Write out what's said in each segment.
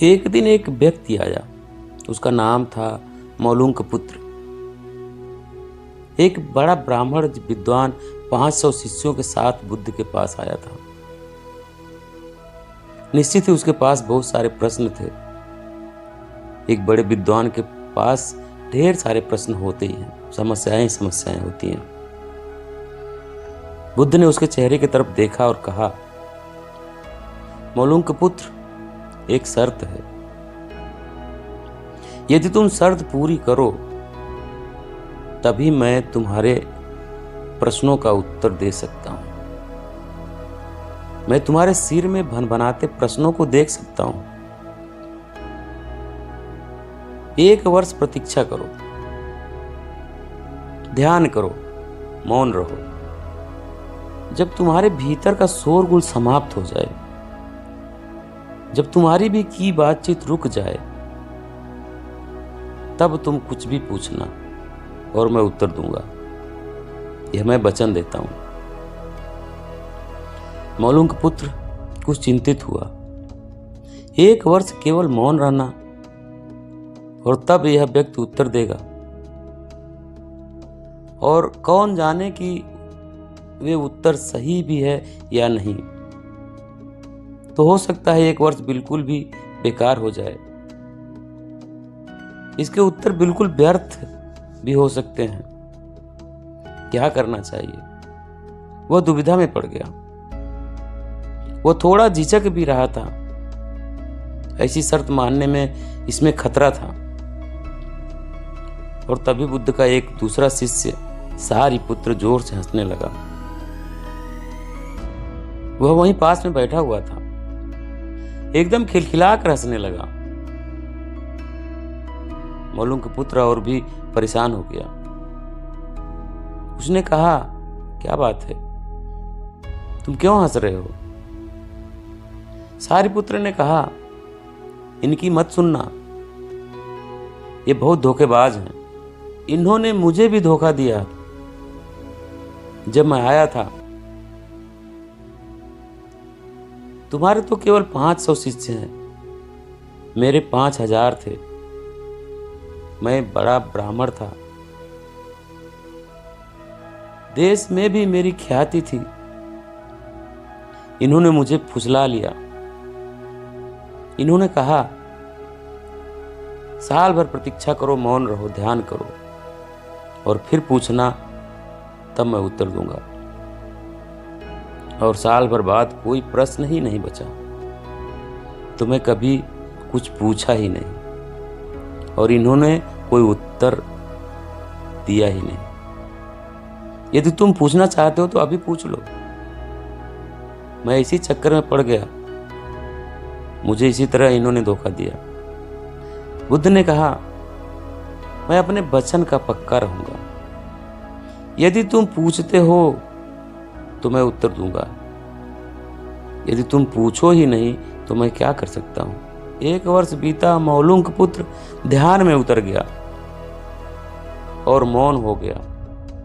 एक दिन एक व्यक्ति आया, उसका नाम था मौलुंक पुत्र। एक बड़ा ब्राह्मण विद्वान 500 शिष्यों के साथ बुद्ध के पास आया था। निश्चित ही उसके पास बहुत सारे प्रश्न थे। एक बड़े विद्वान के पास ढेर सारे प्रश्न होते ही हैं, समस्याएं होती हैं। बुद्ध ने उसके चेहरे की तरफ देखा और कहा, मौलुंक पुत्र, एक शर्त है। यदि तुम शर्त पूरी करो तभी मैं तुम्हारे प्रश्नों का उत्तर दे सकता हूं। मैं तुम्हारे सिर में भनभनाते प्रश्नों को देख सकता हूं। 1 वर्ष प्रतीक्षा करो, ध्यान करो, मौन रहो। जब तुम्हारे भीतर का शोरगुल समाप्त हो जाए, जब तुम्हारी भी की बातचीत रुक जाए, तब तुम कुछ भी पूछना और मैं उत्तर दूंगा। यह मैं वचन देता हूं। मौलुंक पुत्र कुछ चिंतित हुआ। 1 वर्ष केवल मौन रहना और तब यह व्यक्ति उत्तर देगा, और कौन जाने कि वे उत्तर सही भी है या नहीं। तो हो सकता है 1 वर्ष बिल्कुल भी बेकार हो जाए। इसके उत्तर बिल्कुल व्यर्थ भी हो सकते हैं। क्या करना चाहिए? वह दुविधा में पड़ गया। वह थोड़ा झिझक भी रहा था। ऐसी शर्त मानने में इसमें खतरा था। और तभी बुद्ध का एक दूसरा शिष्य सारिपुत्र जोर से हंसने लगा। वह वहीं पास में बैठा हुआ था, एकदम खिलखिलाकर हंसने लगा। मौलुंक पुत्र और भी परेशान हो गया। उसने कहा, क्या बात है, तुम क्यों हंस रहे हो? सारिपुत्र ने कहा, इनकी मत सुनना, ये बहुत धोखेबाज हैं। इन्होंने मुझे भी धोखा दिया। जब मैं आया था, तुम्हारे तो केवल 500 शिष्य हैं, मेरे 5000 थे। मैं बड़ा ब्राह्मण था, देश में भी मेरी ख्याति थी। इन्होंने मुझे फुसला लिया। इन्होंने कहा, साल भर प्रतीक्षा करो, मौन रहो, ध्यान करो और फिर पूछना, तब मैं उत्तर दूंगा। और साल भर बाद कोई प्रश्न ही नहीं बचा। तुम्हें कभी कुछ पूछा ही नहीं और इन्होंने कोई उत्तर दिया ही नहीं। यदि तुम पूछना चाहते हो तो अभी पूछ लो। मैं इसी चक्कर में पड़ गया। मुझे इसी तरह इन्होंने धोखा दिया। बुद्ध ने कहा, मैं अपने वचन का पक्का रहूंगा। यदि तुम पूछते हो तो मैं उत्तर दूंगा। यदि तुम पूछो ही नहीं तो मैं क्या कर सकता हूं? 1 वर्ष बीता। मौलुंक पुत्र ध्यान में उतर गया और मौन हो गया।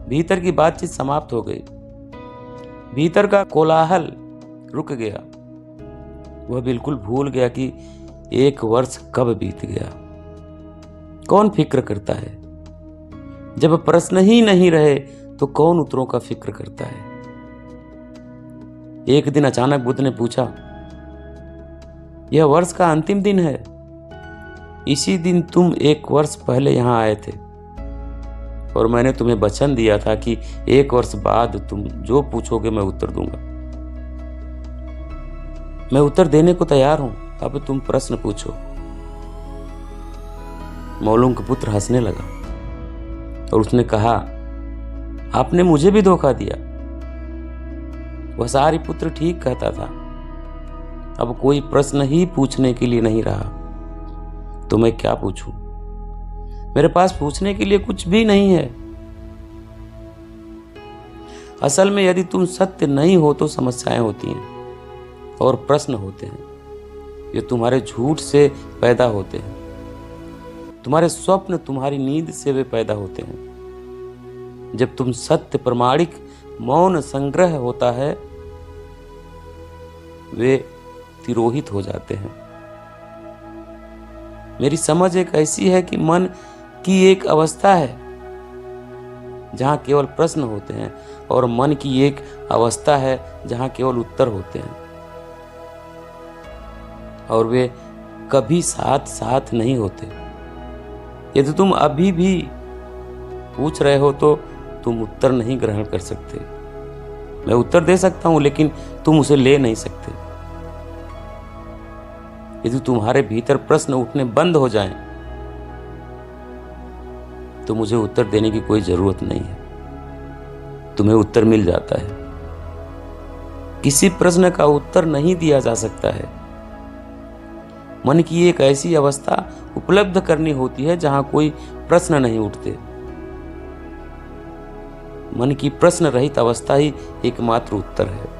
भीतर की बातचीत समाप्त हो गई। भीतर का कोलाहल रुक गया। वह बिल्कुल भूल गया कि 1 वर्ष कब बीत गया। कौन फिक्र करता है? जब प्रश्न ही नहीं रहे तो कौन उत्तरों का फिक्र करता है? एक दिन अचानक बुद्ध ने पूछा, यह वर्ष का अंतिम दिन है। इसी दिन तुम 1 वर्ष पहले यहां आए थे और मैंने तुम्हें वचन दिया था कि 1 वर्ष बाद तुम जो पूछोगे मैं उत्तर दूंगा। मैं उत्तर देने को तैयार हूं। अब तुम प्रश्न पूछो। मौलुंक पुत्र हंसने लगा और उसने कहा, आपने मुझे भी धोखा दिया। वह सारिपुत्र ठीक कहता था। अब कोई प्रश्न ही पूछने के लिए नहीं रहा, तो मैं क्या पूछूं? मेरे पास पूछने के लिए कुछ भी नहीं है। असल में यदि तुम सत्य नहीं हो तो समस्याएं होती हैं और प्रश्न होते हैं। ये तुम्हारे झूठ से पैदा होते हैं। तुम्हारे स्वप्न, तुम्हारी नींद से वे पैदा होते हैं। जब तुम सत्य प्रमाणिक मौन संग्रह होता है, वे तिरोहित हो जाते हैं। मेरी समझ एक ऐसी है कि मन की एक अवस्था है जहाँ केवल प्रश्न होते हैं और मन की एक अवस्था है जहाँ केवल उत्तर होते हैं, और वे कभी साथ साथ नहीं होते। यदि तुम अभी भी पूछ रहे हो तो तुम उत्तर नहीं ग्रहण कर सकते। मैं उत्तर दे सकता हूं लेकिन तुम उसे ले नहीं सकते। यदि तुम्हारे भीतर प्रश्न उठने बंद हो जाएं, तो मुझे उत्तर देने की कोई जरूरत नहीं है। तुम्हें उत्तर मिल जाता है। किसी प्रश्न का उत्तर नहीं दिया जा सकता है। मन की एक ऐसी अवस्था उपलब्ध करनी होती है जहां कोई प्रश्न नहीं उठते। मन की प्रश्न रहित अवस्था ही एकमात्र उत्तर है।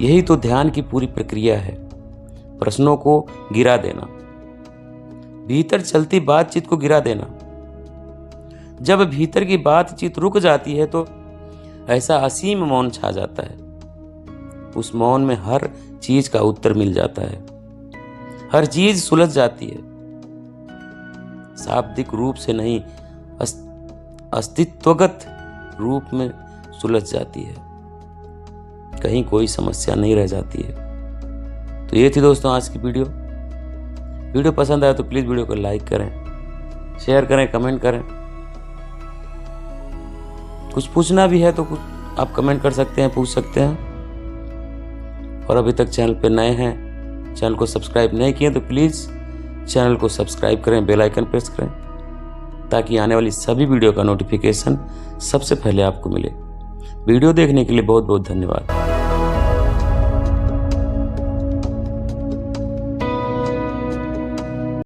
यही तो ध्यान की पूरी प्रक्रिया है, प्रश्नों को गिरा देना, भीतर चलती बातचीत को गिरा देना। जब भीतर की बातचीत रुक जाती है तो ऐसा असीम मौन छा जाता है। उस मौन में हर चीज का उत्तर मिल जाता है, हर चीज सुलझ जाती है। शाब्दिक रूप से नहीं, अस्तित्वगत रूप में सुलझ जाती है। कहीं कोई समस्या नहीं रह जाती है। तो ये थी दोस्तों आज की वीडियो पसंद आया तो प्लीज वीडियो को लाइक करें, शेयर करें, कमेंट करें। कुछ पूछना भी है तो कुछ आप कमेंट कर सकते हैं, पूछ सकते हैं। और अभी तक चैनल पे नए हैं, चैनल को सब्सक्राइब नहीं किए तो प्लीज चैनल को सब्सक्राइब करें, बेल आइकन प्रेस करें ताकि आने वाली सभी वीडियो का नोटिफिकेशन सबसे पहले आपको मिले। वीडियो देखने के लिए बहुत बहुत धन्यवाद।